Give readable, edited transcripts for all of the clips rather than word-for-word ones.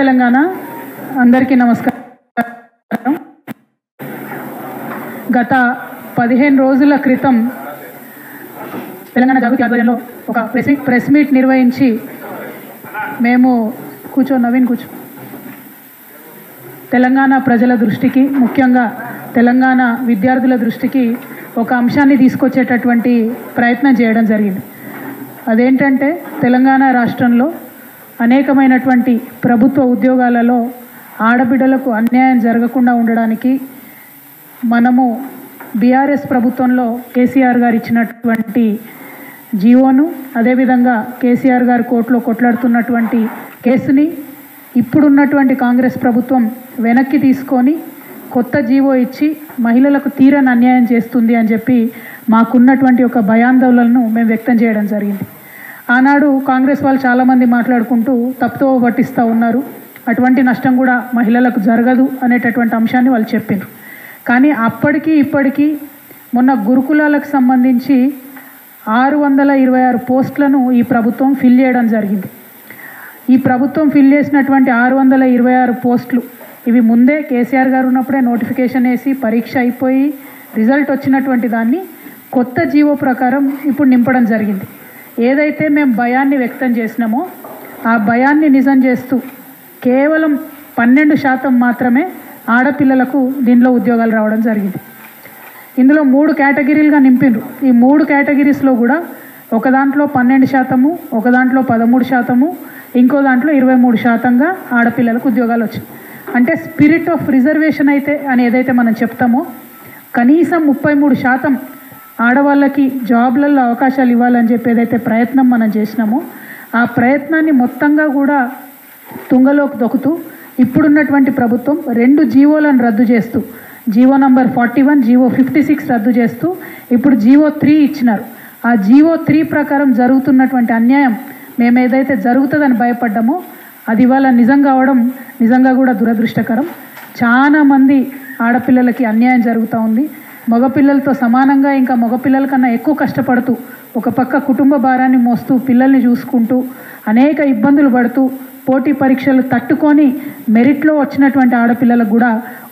తెలంగాణ అందరికీ నమస్కారం. గత 15 రోజుల క్రితం తెలంగాణ జాగృతి ఆధ్వర్యంలో ఒక ప్రెస్ మీట్ నిర్వహించి మేము నవీన్ తెలంగాణ ప్రజల దృష్టికి, ముఖ్యంగా తెలంగాణ విద్యార్థుల దృష్టికి ఒక అంశాన్ని తీసుకొచ్చేటటువంటి ప్రయత్నం చేయడం జరిగింది. అదేంటంటే తెలంగాణ రాష్ట్రంలో అనేకమైనటువంటి ప్రభుత్వ ఉద్యోగాలలో ఆడబిడ్డలకు అన్యాయం జరగకుండా ఉండడానికి మనము బీఆర్ఎస్ ప్రభుత్వంలో కేసీఆర్ గారు ఇచ్చినటువంటి జీవోను, అదేవిధంగా కేసీఆర్ గారు కోర్టులో కొట్లాడుతున్నటువంటి కేసుని ఇప్పుడున్నటువంటి కాంగ్రెస్ ప్రభుత్వం వెనక్కి తీసుకొని కొత్త జీవో ఇచ్చి మహిళలకు తీరని అన్యాయం చేస్తుంది అని చెప్పి మాకున్నటువంటి ఒక భయాందోళనను మేము వ్యక్తం చేయడం జరిగింది. ఆనాడు కాంగ్రెస్ వాళ్ళు చాలామంది మాట్లాడుకుంటూ తప్పుతో పట్టిస్తూ ఉన్నారు, అటువంటి నష్టం కూడా మహిళలకు జరగదు అనేటటువంటి అంశాన్ని వాళ్ళు చెప్పారు. కానీ అప్పటికి ఇప్పటికీ మొన్న గురుకులాలకు సంబంధించి 626 పోస్టులను ఈ ప్రభుత్వం ఫిల్ చేయడం జరిగింది. ఈ ప్రభుత్వం ఫిల్ చేసినటువంటి 626 పోస్టులు ఇవి ముందే కేసీఆర్ గారు ఉన్నప్పుడే నోటిఫికేషన్ వేసి పరీక్ష అయిపోయి రిజల్ట్ వచ్చినటువంటి దాన్ని కొత్త జీవో ప్రకారం ఇప్పుడు నింపడం జరిగింది. ఏదైతే మేము భయాన్ని వ్యక్తం చేసినామో ఆ భయాన్ని నిజం చేస్తూ కేవలం 12% మాత్రమే ఆడపిల్లలకు దీనిలో ఉద్యోగాలు రావడం జరిగింది. ఇందులో 3 కేటగిరీలుగా నింపిండ్రు. ఈ 3 కేటగిరీస్లో కూడా ఒక దాంట్లో 12%, ఒక దాంట్లో 13%, ఇంకో దాంట్లో 23%గా ఆడపిల్లలకు ఉద్యోగాలు వచ్చాయి. అంటే స్పిరిట్ ఆఫ్ రిజర్వేషన్ అయితే అని ఏదైతే మనం చెప్తామో కనీసం 33% ఆడవాళ్ళకి జాబ్లలో అవకాశాలు ఇవ్వాలని చెప్పి ఏదైతే ప్రయత్నం మనం చేసినామో ఆ ప్రయత్నాన్ని మొత్తంగా కూడా తుంగలోకి దొక్కుతూ ఇప్పుడున్నటువంటి ప్రభుత్వం 2 జీవోలను రద్దు చేస్తూ, జీవో నంబర్ 41, జీవో 56 రద్దు చేస్తూ ఇప్పుడు జీవో 3 ఇచ్చినారు. ఆ జీవో 3 ప్రకారం జరుగుతున్నటువంటి అన్యాయం మేము ఏదైతే జరుగుతుందని భయపడ్డామో అది ఇవాళ నిజం కావడం నిజంగా కూడా దురదృష్టకరం. చాలామంది ఆడపిల్లలకి అన్యాయం జరుగుతూ ఉంది. మగపిల్లలతో సమానంగా ఇంకా మగపిల్లల కన్నా ఎక్కువ కష్టపడుతూ ఒక పక్క కుటుంబ భారాన్ని మోస్తూ పిల్లల్ని చూసుకుంటూ అనేక ఇబ్బందులు పడుతూ పోటీ పరీక్షలు తట్టుకొని మెరిట్లో వచ్చినటువంటి ఆడపిల్లలకు కూడా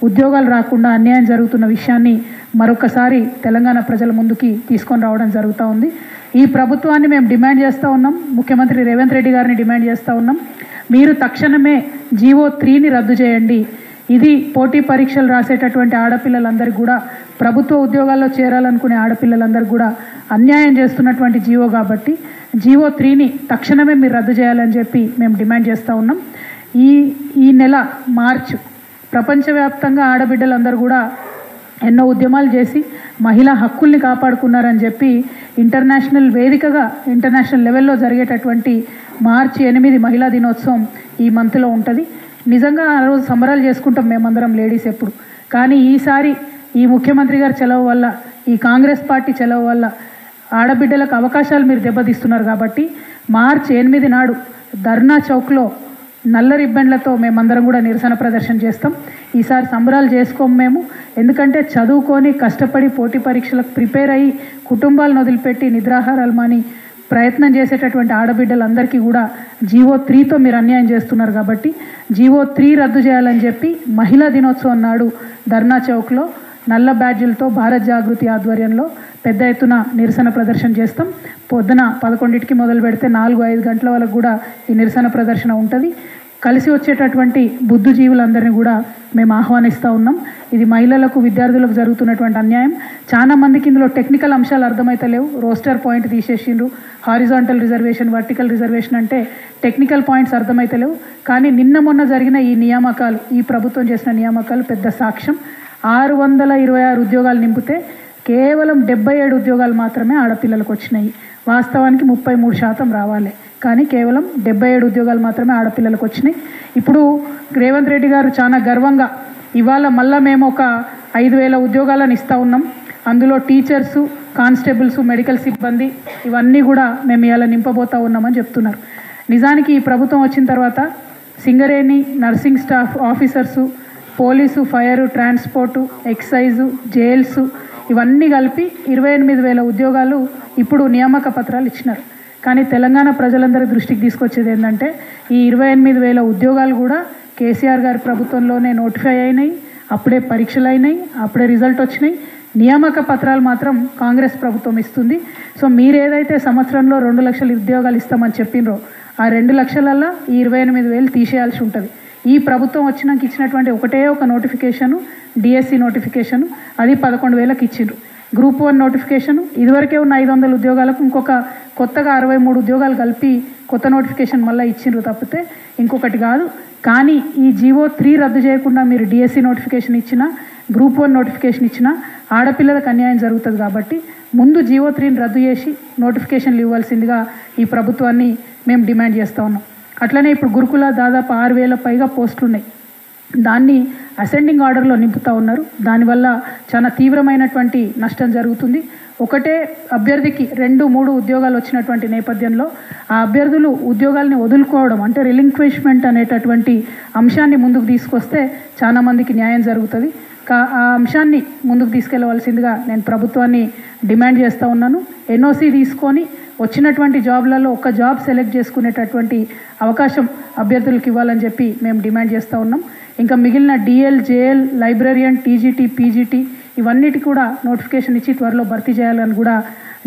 ఉద్యోగాలు రాకుండా అన్యాయం జరుగుతున్న విషయాన్ని మరొకసారి తెలంగాణ ప్రజల ముందుకి తీసుకొని రావడం జరుగుతూ ఉంది. ఈ ప్రభుత్వాన్ని మేము డిమాండ్ చేస్తూ ఉన్నాం, ముఖ్యమంత్రి రేవంత్ రెడ్డి గారిని డిమాండ్ చేస్తూ ఉన్నాం, మీరు తక్షణమే జీవో 3ని రద్దు చేయండి. ఇది పోటీ పరీక్షలు రాసేటటువంటి ఆడపిల్లలందరికీ కూడా, ప్రభుత్వ ఉద్యోగాల్లో చేరాలనుకునే ఆడపిల్లలందరికీ కూడా అన్యాయం చేస్తున్నటువంటి జీవో కాబట్టి జీవో 3ని తక్షణమే మీరు రద్దు చేయాలని చెప్పి మేము డిమాండ్ చేస్తూ ఉన్నాం. ఈ నెల మార్చ్ ప్రపంచవ్యాప్తంగా ఆడబిడ్డలందరూ కూడా ఎన్నో ఉద్యమాలు చేసి మహిళా హక్కుల్ని కాపాడుకున్నారని చెప్పి ఇంటర్నేషనల్ వేదికగా ఇంటర్నేషనల్ లెవెల్లో జరిగేటటువంటి మార్చి 8 మహిళా దినోత్సవం ఈ మంత్లో ఉంటుంది. నిజంగా ఆ రోజు సంబరాలు చేసుకుంటాం మేమందరం లేడీస్ ఎప్పుడు. కానీ ఈసారి ఈ ముఖ్యమంత్రి గారి చలవ వల్ల, ఈ కాంగ్రెస్ పార్టీ చలవ వల్ల ఆడబిడ్డలకు అవకాశాలు మీరు దెబ్బతీస్తున్నారు కాబట్టి మార్చి 8 నాడు ధర్నా చౌక్లో నల్ల రిబ్బన్లతో మేమందరం కూడా నిరసన ప్రదర్శన చేస్తాం. ఈసారి సంబరాలు చేసుకోము మేము, ఎందుకంటే చదువుకొని కష్టపడి పోటీ పరీక్షలకు ప్రిపేర్ అయ్యి కుటుంబాలను వదిలిపెట్టి నిద్రాహారాలు మాని ప్రయత్నం చేసేటటువంటి ఆడబిడ్డలందరికీ కూడా జీవో 3తో మీరు అన్యాయం చేస్తున్నారు కాబట్టి జీవో 3 రద్దు చేయాలని చెప్పి మహిళా దినోత్సవం నాడు ధర్నా చౌక్లో నల్ల బ్యాడ్జీలతో భారత్ జాగృతి ఆధ్వర్యంలో పెద్ద ఎత్తున నిరసన ప్రదర్శన చేస్తాం. పొద్దున 11కి మొదలు పెడితే 4-5 గంటల వరకు కూడా ఈ నిరసన ప్రదర్శన ఉంటుంది. కలిసి వచ్చేటటువంటి బుద్ధిజీవులందరినీ కూడా మేము ఆహ్వానిస్తూ ఉన్నాం. ఇది మహిళలకు, విద్యార్థులకు జరుగుతున్నటువంటి అన్యాయం. చాలా మందికి ఇందులో టెక్నికల్ అంశాలు అర్థమైతలేవు. రోస్టర్ పాయింట్ తీసేసిండ్రు, హారిజాంటల్ రిజర్వేషన్, వర్టికల్ రిజర్వేషన్ అంటే టెక్నికల్ పాయింట్స్ అర్థమైతలేవు. కానీ నిన్న మొన్న జరిగిన ఈ నియామకాలు, ఈ ప్రభుత్వం చేసిన నియామకాలు పెద్ద సాక్ష్యం. 626 ఉద్యోగాలు నింపితే కేవలం 77 ఉద్యోగాలు మాత్రమే ఆడపిల్లలకు వచ్చినాయి. వాస్తవానికి 33% రావాలి, కానీ కేవలం 77 ఉద్యోగాలు మాత్రమే ఆడపిల్లలకు వచ్చినాయి. ఇప్పుడు రేవంత్ రెడ్డి గారు చాలా గర్వంగా ఇవాళ మళ్ళీ మేము ఒక 5,000 ఉద్యోగాలను ఇస్తూ ఉన్నాం. అందులో టీచర్సు, కానిస్టేబుల్స్, మెడికల్ సిబ్బంది ఇవన్నీ కూడా మేము ఇవాళ నింపబోతూ ఉన్నామని చెప్తున్నారు. నిజానికి ఈ ప్రభుత్వం వచ్చిన తర్వాత Singareni, nursing staff officers, police, fire, transport, excise, jails ఇవన్నీ కలిపి 28,000 ఉద్యోగాలు ఇప్పుడు నియామక పత్రాలు ఇచ్చినారు. కానీ తెలంగాణ ప్రజలందరి దృష్టికి తీసుకొచ్చేది ఏంటంటే ఈ 28,000 ఉద్యోగాలు కూడా కేసీఆర్ గారి ప్రభుత్వంలోనే నోటిఫై అయినాయి, అప్పుడే పరీక్షలు అయినాయి, అప్పుడే రిజల్ట్ వచ్చినాయి. నియామక పత్రాలు మాత్రం కాంగ్రెస్ ప్రభుత్వం ఇస్తుంది. సో మీరు ఏదైతే సంవత్సరంలో 2 లక్షల ఉద్యోగాలు ఇస్తామని చెప్పినరో ఆ 2 లక్షలల్లో ఈ 28,000 తీసేయాల్సి ఉంటుంది. ఈ ప్రభుత్వం వచ్చినాక ఇచ్చినటువంటి ఒక నోటిఫికేషను డిఎస్సి నోటిఫికేషను, అది 11,000కి ఇచ్చిండ్రు. గ్రూప్ 1 నోటిఫికేషన్ ఇదివరకే ఉన్న 500 ఉద్యోగాలకు ఇంకొక కొత్తగా 63 ఉద్యోగాలు కలిపి కొత్త నోటిఫికేషన్ మళ్ళీ ఇచ్చిండ్రు తప్పితే ఇంకొకటి కాదు. కానీ ఈ జీవో 3 రద్దు చేయకుండా మీరు డిఎస్సి నోటిఫికేషన్ ఇచ్చినా, గ్రూప్ 1 నోటిఫికేషన్ ఇచ్చినా ఆడపిల్లలకు అన్యాయం జరుగుతుంది. కాబట్టి ముందు జీవో 3ని రద్దు చేసి నోటిఫికేషన్లు ఇవ్వాల్సిందిగా ఈ ప్రభుత్వాన్ని మేము డిమాండ్ చేస్తూ ఉన్నాం. అట్లనే ఇప్పుడు గురుకుల దాదాపు 6,000 పైగా పోస్టులు ఉన్నాయి. దాన్ని అసెండింగ్ ఆర్డర్లో నింపుతూ ఉన్నారు. దానివల్ల చాలా తీవ్రమైనటువంటి నష్టం జరుగుతుంది. ఒకటే అభ్యర్థికి 2-3 ఉద్యోగాలు వచ్చినటువంటి నేపథ్యంలో ఆ అభ్యర్థులు ఉద్యోగాల్ని వదులుకోవడం అంటే రిలింక్విష్మెంట్ అనేటటువంటి అంశాన్ని ముందుకు తీసుకొస్తే చాలా మందికి న్యాయం జరుగుతుంది. ఆ అంశాన్ని ముందుకు తీసుకెళ్లవలసిందిగా నేను ప్రభుత్వాన్ని డిమాండ్ చేస్తూ ఉన్నాను. ఎన్ఓసి తీసుకొని వచ్చినటువంటి జాబ్లలో ఒక జాబ్ సెలెక్ట్ చేసుకునేటటువంటి అవకాశం అభ్యర్థులకు ఇవ్వాలని చెప్పి మేము డిమాండ్ చేస్తూ ఉన్నాం. ఇంకా మిగిలిన DL, JL, librarian, TGT, PGT ఇవన్నిటి కూడా నోటిఫికేషన్ ఇచ్చి త్వరలో భర్తీ చేయాలని కూడా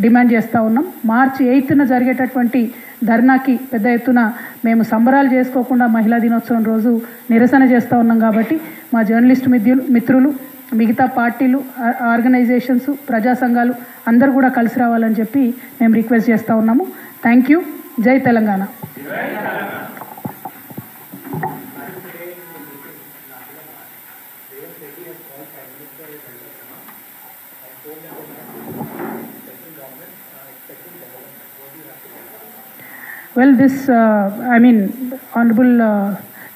డిమాండ్ చేస్తూ ఉన్నాం. మార్చి 8న జరిగేటటువంటి ధర్నాకి పెద్ద ఎత్తున మేము సంబరాలు చేసుకోకుండా మహిళా దినోత్సవం రోజు నిరసన చేస్తూ ఉన్నాం. కాబట్టి మా జర్నలిస్ట్ మిత్రులు, మిగతా పార్టీలు, ఆర్గనైజేషన్స్, ప్రజా సంఘాలు అందరూ కూడా కలిసి రావాలని చెప్పి మేము రిక్వెస్ట్ చేస్తూ ఉన్నాము. Thank you. జై Telangana. Well, this, Honorable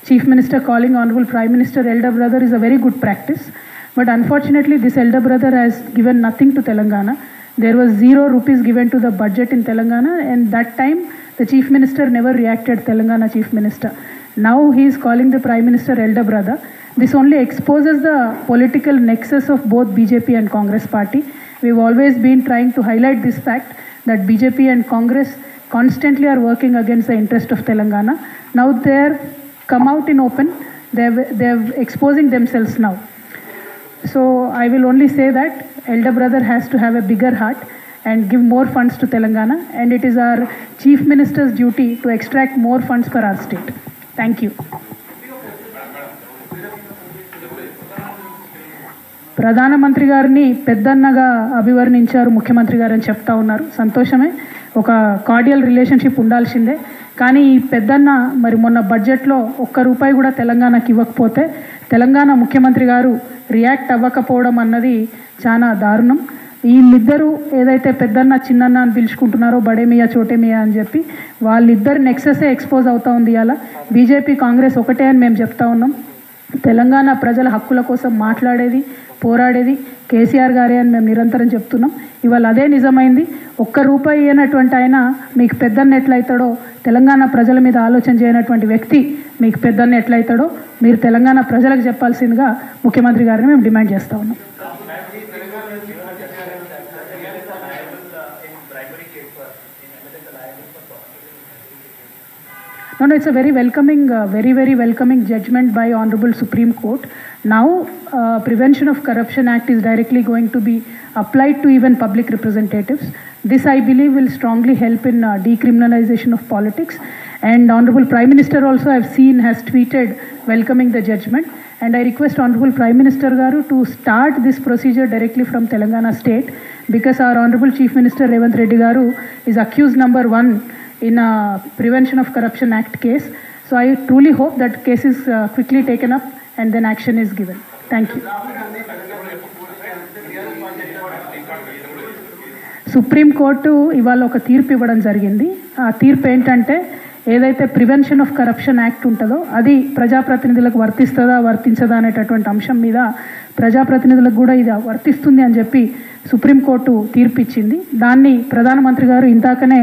Chief Minister calling Honorable Prime Minister elder brother is a very good practice. But unfortunately, this elder brother has given nothing to Telangana. There was 0 rupees given to the budget in Telangana, and that time the Chief Minister never reacted, Telangana Chief Minister. Now he is calling the Prime Minister elder brother. This only exposes the political nexus of both BJP and Congress party. We've always been trying to highlight this fact that BJP and Congress constantly are working against the interest of Telangana. Now they're come out in open, they're exposing themselves now. So I will only say that elder brother has to have a bigger heart and give more funds to Telangana, and it is our Chief Minister's duty to extract more funds for our state. Thank you. ప్రధానమంత్రి గారిని పెద్దన్నగా అభివర్ణించారు ముఖ్యమంత్రి గారు అని చెప్తా ఉన్నారు. సంతోషమే, ఒక కార్డియల్ రిలేషన్షిప్ ఉండాల్సిందే. కానీ ఈ పెద్దన్న మరి మొన్న బడ్జెట్లో ₹1 కూడా తెలంగాణకి ఇవ్వకపోతే తెలంగాణ ముఖ్యమంత్రి గారు రియాక్ట్ అవ్వకపోవడం అన్నది చాలా దారుణం. వీళ్ళిద్దరూ ఏదైతే పెద్దన్న చిన్నన్న అని పిలుచుకుంటున్నారో బడేమియా చోటేమియా అని చెప్పి వాళ్ళిద్దరు నెక్సెసే ఎక్స్పోజ్ అవుతూ ఉంది. అలా బీజేపీ కాంగ్రెస్ ఒకటే అని మేము చెప్తా ఉన్నాం. తెలంగాణ ప్రజల హక్కుల కోసం మాట్లాడేది, పోరాడేది కేసీఆర్ గారే అని మేము నిరంతరం చెప్తున్నాం. ఇవాళ అదే నిజమైంది. ₹1 అయినటువంటి ఆయన మీకు పెద్దన్న ఎట్లయితాడో, తెలంగాణ ప్రజల మీద ఆలోచన చేయనటువంటి వ్యక్తి మీకు పెద్దన్న ఎట్లయితాడో మీరు తెలంగాణ ప్రజలకు చెప్పాల్సిందిగా ముఖ్యమంత్రి గారిని మేము డిమాండ్ చేస్తూ ఉన్నాం. No, it's a very welcoming, very welcoming judgment by Honorable Supreme Court. Now, Prevention of Corruption Act is directly going to be applied to even public representatives. This, I believe, will strongly help in decriminalization of politics. And Honorable Prime Minister also, I've seen, has tweeted welcoming the judgment. And I request Honorable Prime Minister Garu to start this procedure directly from Telangana State, because our Honorable Chief Minister Revanth Reddy Garu is accused number 1 in a Prevention of Corruption Act case. So I truly hope that case is quickly taken up and then action is given. Thank you. Supreme court ఇవాళ ఒక తీర్పు ఇవ్వడం జరిగింది. ఆ తీర్పు ఏంటంటే ఏదైతే prevention of corruption act ఉంటుందో అది ప్రజాప్రతినిధులకు వర్తిస్తుందా వర్తించదా అనేటటువంటి అంశం మీద ప్రజాప్రతినిధులకు కూడా ఇది వర్తిస్తుంది అని చెప్పి సుప్రీంకోర్టు తీర్పు ఇచ్చింది. దాన్ని ప్రధానమంత్రి గారు ఇందాకనే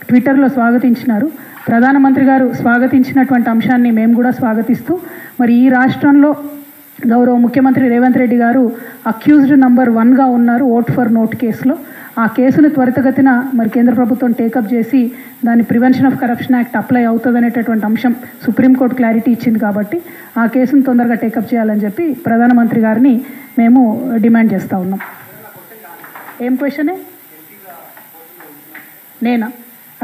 ట్విట్టర్లో స్వాగతించినారు. ప్రధానమంత్రి గారు స్వాగతించినటువంటి అంశాన్ని మేము కూడా స్వాగతిస్తూ మరి ఈ రాష్ట్రంలో గౌరవ ముఖ్యమంత్రి రేవంత్ రెడ్డి గారు అక్యూజ్డ్ నంబర్ 1గా ఉన్నారు ఓట్ ఫర్ నోట్ కేసులో. ఆ కేసును త్వరితగతిన మరి కేంద్ర ప్రభుత్వం టేకప్ చేసి దాని prevention of corruption act apply అవుతుంది అనేటటువంటి అంశం సుప్రీంకోర్టు క్లారిటీ ఇచ్చింది కాబట్టి ఆ కేసును తొందరగా టేకప్ చేయాలని చెప్పి ప్రధానమంత్రి గారిని మేము డిమాండ్ చేస్తూ ఉన్నాం. ఏం క్వశ్చనే? నేనా?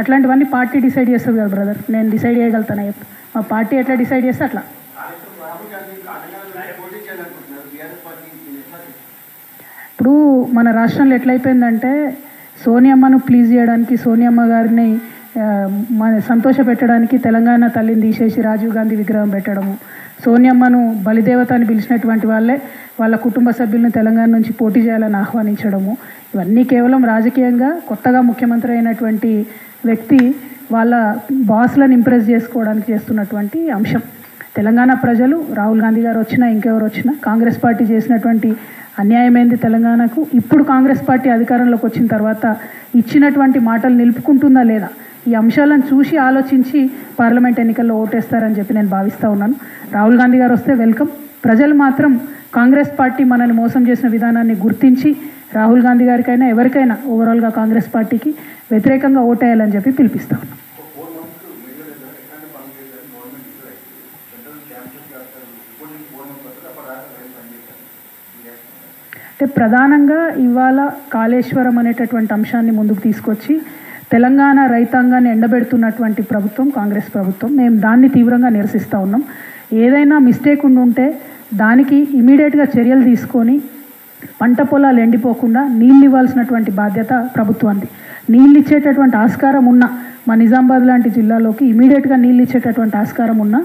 అట్లాంటివన్నీ పార్టీ డిసైడ్ చేస్తుంది కదా బ్రదర్, నేను డిసైడ్ చేయగలుగుతాను. మా పార్టీ ఎట్లా డిసైడ్ చేస్తే అట్లా. ఇప్పుడు మన రాష్ట్రంలో ఎట్లయిపోయిందంటే సోనియమ్మను ప్లీజ్ చేయడానికి, సోనియమ్మ గారిని సంతోష పెట్టడానికి తెలంగాణ తల్లిని తీసేసి రాజీవ్ గాంధీ విగ్రహం పెట్టడము, సోనియమ్మను బలిదేవత అని పిలిచినటువంటి వాళ్ళే వాళ్ళ కుటుంబ సభ్యులను తెలంగాణ నుంచి పోటీ చేయాలని ఆహ్వానించడము, ఇవన్నీ కేవలం రాజకీయంగా కొత్తగా ముఖ్యమంత్రి అయినటువంటి వ్యక్తి వాళ్ళ బాస్లను ఇంప్రెస్ చేసుకోవడానికి చేస్తున్నటువంటి అంశం. తెలంగాణ ప్రజలు రాహుల్ గాంధీ గారు వచ్చినా ఇంకెవరు వచ్చినా కాంగ్రెస్ పార్టీ చేసినటువంటి అన్యాయమైంది తెలంగాణకు. ఇప్పుడు కాంగ్రెస్ పార్టీ అధికారంలోకి వచ్చిన తర్వాత ఇచ్చినటువంటి మాటలు నిలుపుకుంటుందా లేదా, ఈ అంశాలను చూసి ఆలోచించి పార్లమెంట్ ఎన్నికల్లో ఓటేస్తారని చెప్పి నేను భావిస్తూ ఉన్నాను. రాహుల్ గాంధీ గారు వస్తే వెల్కమ్. ప్రజలు మాత్రం కాంగ్రెస్ పార్టీ మనల్ని మోసం చేసిన విధానాన్ని గుర్తించి రాహుల్ గాంధీ గారికైనా ఎవరికైనా ఓవరాల్గా కాంగ్రెస్ పార్టీకి వ్యతిరేకంగా ఓటేయాలని చెప్పి పిలిపిస్తా ఉన్నాను. అంటే ప్రధానంగా ఇవాళ కాళేశ్వరం అనేటటువంటి అంశాన్ని ముందుకు తీసుకొచ్చి తెలంగాణ రైతాంగాన్ని ఎండబెడుతున్నటువంటి ప్రభుత్వం కాంగ్రెస్ ప్రభుత్వం. మేము దాన్ని తీవ్రంగా నిరసిస్తూ ఉన్నాం. ఏదైనా మిస్టేక్ ఉంటే దానికి ఇమీడియట్గా చర్యలు తీసుకొని పంట పొలాలు ఎండిపోకుండా నీళ్ళు ఇవ్వాల్సినటువంటి బాధ్యత ప్రభుత్వానికి. నీళ్ళు ఇచ్చేటటువంటి ఆస్కారం ఉన్న మా నిజామాబాద్ లాంటి జిల్లాలోకి ఇమీడియట్గా నీళ్ళు ఇచ్చేటటువంటి ఆస్కారం ఉన్న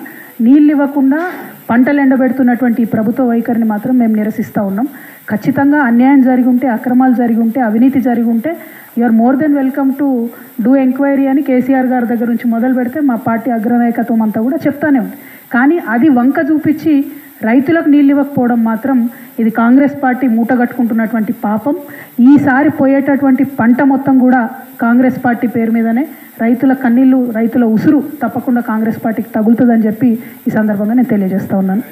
నీళ్ళు ఇవ్వకుండా పంటలు ఎండబెడుతున్నటువంటి ఈ ప్రభుత్వ వైఖరిని మాత్రం మేము నిరసిస్తూ ఉన్నాం. ఖచ్చితంగా అన్యాయం జరిగి ఉంటే, అక్రమాలు జరిగి ఉంటే, అవినీతి జరిగి ఉంటే you're more than welcome to do enquiry అని కేసీఆర్ గారి దగ్గర నుంచి మొదలు పెడితే మా పార్టీ అగ్రనాయకత్వం అంతా కూడా చెప్తానే ఉంది. కానీ అది వంక చూపించి రైతులకు నీళ్ళు ఇవ్వకపోవడం మాత్రం ఇది కాంగ్రెస్ పార్టీ మూటగట్టుకుంటున్నటువంటి పాపం. ఈసారి పోయేటటువంటి పంట మొత్తం కూడా కాంగ్రెస్ పార్టీ పేరు మీదనే రైతుల కన్నీళ్ళు, రైతుల ఉసురు తప్పకుండా కాంగ్రెస్ పార్టీకి తగులుతుందని చెప్పి ఈ సందర్భంగా నేను తెలియజేస్తూ ఉన్నాను.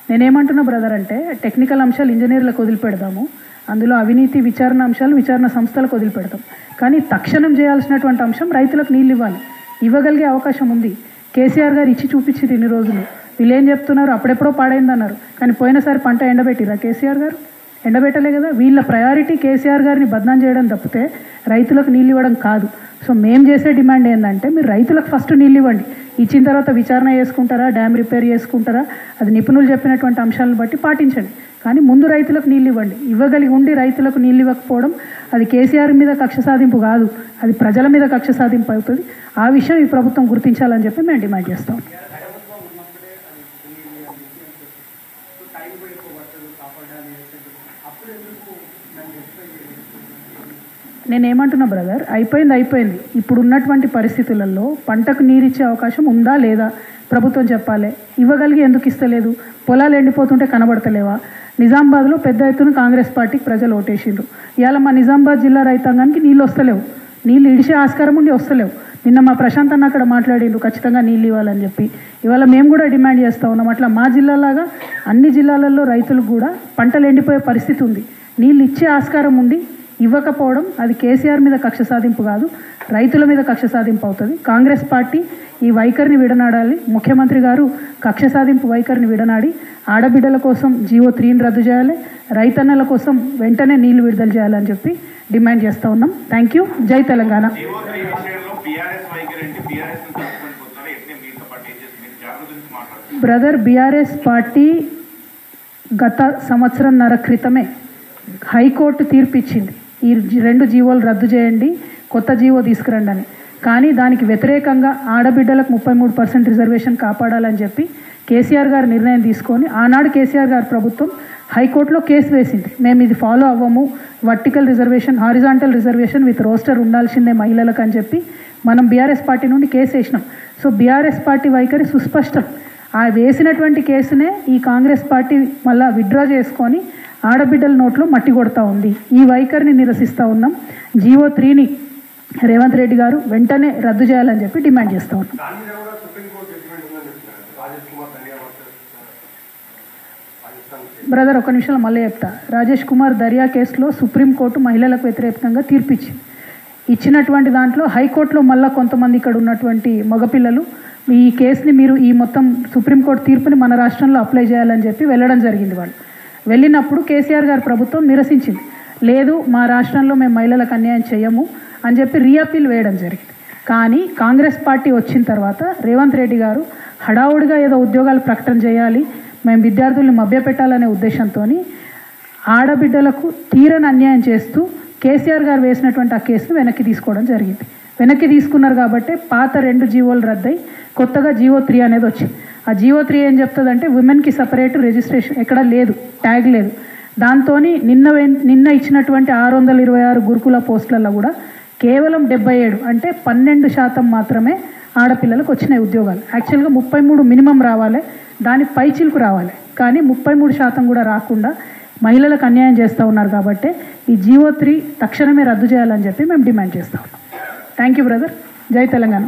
నేనేమంటున్నా బ్రదర్ అంటే టెక్నికల్ అంశాలు ఇంజనీర్లకు వదిలిపెడదాము, అందులో అవినీతి విచారణ అంశాలు విచారణ సంస్థలకు వదిలిపెడతాం. కానీ తక్షణం చేయాల్సినటువంటి అంశం రైతులకు నీళ్ళు ఇవ్వాలి. ఇవ్వగలిగే అవకాశం ఉంది. కేసీఆర్ గారు ఇచ్చి చూపించారు ఇన్ని రోజులు. వీళ్ళు ఏం చెప్తున్నారు, అప్పుడెప్పుడో పాడైందన్నారు. కానీ పోయినసారి పంట ఎండబెట్టిరా కేసీఆర్ గారు? ఎండబెట్టలే కదా. వీళ్ళ ప్రయారిటీ కేసీఆర్ గారిని బదనాం చేయడం తప్పితే రైతులకు నీళ్ళు ఇవ్వడం కాదు. సో మేము చేసే డిమాండ్ ఏంటంటే మీరు రైతులకు ఫస్ట్ నీళ్ళు ఇవ్వండి. ఇచ్చిన తర్వాత విచారణ చేసుకుంటారా, డ్యామ్ రిపేర్ చేసుకుంటారా, అది నిపుణులు చెప్పినటువంటి అంశాలను బట్టి పాటించండి. కానీ ముందు రైతులకు నీళ్ళు ఇవ్వండి. ఇవ్వగలిగి ఉండి రైతులకు నీళ్ళు ఇవ్వకపోవడం అది కేసీఆర్ మీద కక్ష సాధింపు కాదు, అది ప్రజల మీద కక్ష సాధింపు అవుతుంది. ఆ విషయం ఈ ప్రభుత్వం గుర్తించాలని చెప్పి మేము డిమాండ్ చేస్తాం. నేనేమంటున్నా బ్రదర్, అయిపోయింది. ఇప్పుడు ఉన్నటువంటి పరిస్థితులలో పంటకు నీరిచ్చే అవకాశం ఉందా లేదా ప్రభుత్వం చెప్పాలి. ఇవ్వగలిగి ఎందుకు ఇస్తలేదు? పొలాలు ఎండిపోతుంటే కనబడతలేవా? నిజామాబాద్లో పెద్ద ఎత్తున కాంగ్రెస్ పార్టీకి ప్రజలు ఓటేసిండ్రు. ఇవాళ మా నిజామాబాద్ జిల్లా రైతాంగానికి నీళ్ళు వస్తలేవు, నీళ్ళు ఇడిచే ఆస్కారం ఉండి వస్తలేవు. నిన్న మా ప్రశాంత్ అన్న అక్కడ మాట్లాడిండ్రు ఖచ్చితంగా నీళ్ళు ఇవ్వాలని చెప్పి. ఇవాళ మేము కూడా డిమాండ్ చేస్తూ ఉన్నాం. అట్లా మా జిల్లాలాగా అన్ని జిల్లాలలో రైతులకు కూడా పంటలు ఎండిపోయే పరిస్థితి ఉంది. నీళ్ళు ఇచ్చే ఆస్కారం ఉండి ఇవ్వకపోవడం అది కేసీఆర్ మీద కక్ష సాధింపు కాదు, రైతుల మీద కక్ష సాధింపు అవుతుంది. కాంగ్రెస్ పార్టీ ఈ వైఖరిని విడనాడాలి. ముఖ్యమంత్రి గారు కక్ష సాధింపు వైఖరిని విడనాడి ఆడబిడ్డల కోసం జీవో 3ని రద్దు చేయాలి, రైతన్నల కోసం వెంటనే నీళ్లు విడుదల చేయాలని చెప్పి డిమాండ్ చేస్తూ ఉన్నాం. Thank you. జై తెలంగాణ. బ్రదర్, బీఆర్ఎస్ పార్టీ గత సంవత్సరంన్నర క్రితమే హైకోర్టు తీర్పు ఇచ్చింది, ఈ 2 జీవోలు రద్దు చేయండి, కొత్త జీవో తీసుకురండి అని. కానీ దానికి వ్యతిరేకంగా ఆడబిడ్డలకు 33% రిజర్వేషన్ కాపాడాలని చెప్పి కేసీఆర్ గారు నిర్ణయం తీసుకొని ఆనాడు కేసీఆర్ గారు ప్రభుత్వం హైకోర్టులో కేసు వేసింది. మేము ఇది ఫాలో అవ్వము, vertical reservation, horizontal reservation with roster ఉండాల్సిందే మహిళలకు అని చెప్పి మనం బీఆర్ఎస్ పార్టీ నుండి కేసు వేసినాం. సో బీఆర్ఎస్ పార్టీ వైఖరి సుస్పష్టం. ఆ వేసినటువంటి కేసునే ఈ కాంగ్రెస్ పార్టీ మళ్ళీ విత్డ్రా చేసుకొని ఆడబిడ్డల నోట్లో మట్టి కొడతా ఉంది. ఈ వైఖరిని నిరసిస్తూ ఉన్నాం. జీవో 3ని రేవంత్ రెడ్డి గారు వెంటనే రద్దు చేయాలని చెప్పి డిమాండ్ చేస్తూ ఉన్నాం. బ్రదర్ ఒక నిమిషంలో మళ్ళీ చెప్తా. రాజేష్ కుమార్ దర్యా కేసులో సుప్రీంకోర్టు మహిళలకు వ్యతిరేకంగా తీర్పు ఇచ్చినటువంటి దాంట్లో హైకోర్టులో మళ్ళీ కొంతమంది ఇక్కడ ఉన్నటువంటి మగపిల్లలు ఈ కేసుని మీరు ఈ మొత్తం సుప్రీంకోర్టు తీర్పుని మన రాష్ట్రంలో అప్లై చేయాలని చెప్పి వెళ్ళడం జరిగింది. వాళ్ళు వెళ్ళినప్పుడు కేసీఆర్ గారి ప్రభుత్వం నిరసించింది. లేదు మా రాష్ట్రంలో మేము మహిళలకు అన్యాయం చేయము అని చెప్పి రీఅపీల్ వేయడం జరిగింది. కానీ కాంగ్రెస్ పార్టీ వచ్చిన తర్వాత రేవంత్ రెడ్డి గారు హడావుడిగా ఏదో ఉద్యోగాలు ప్రకటన చేయాలి, మేము విద్యార్థుల్ని మభ్యపెట్టాలనే ఉద్దేశంతో ఆడబిడ్డలకు తీరని అన్యాయం చేస్తూ కేసీఆర్ గారు వేసినటువంటి ఆ కేసును వెనక్కి తీసుకోవడం జరిగింది. వెనక్కి తీసుకున్నారు కాబట్టి పాత 2 జీవోలు రద్దయి కొత్తగా జీవో 3 అనేది వచ్చింది. ఆ జీవో 3 ఏం చెప్తుందంటే ఉమెన్కి సపరేట్ రిజిస్ట్రేషన్ ఎక్కడ లేదు, ట్యాగ్ లేదు. దాంతో నిన్న ఇచ్చినటువంటి 626 గురుకుల పోస్టులలో కూడా కేవలం 77 అంటే 12% మాత్రమే ఆడపిల్లలకు వచ్చినాయి ఉద్యోగాలు. యాక్చువల్గా 33 మినిమం రావాలి, దాని పైచిలకు రావాలి, కానీ 33% కూడా రాకుండా మహిళలకు అన్యాయం చేస్తూ ఉన్నారు. కాబట్టి ఈ జీవో 3 తక్షణమే రద్దు చేయాలని చెప్పి మేము డిమాండ్ చేస్తూ ఉన్నాం. Thank you brother. జై తెలంగాణ.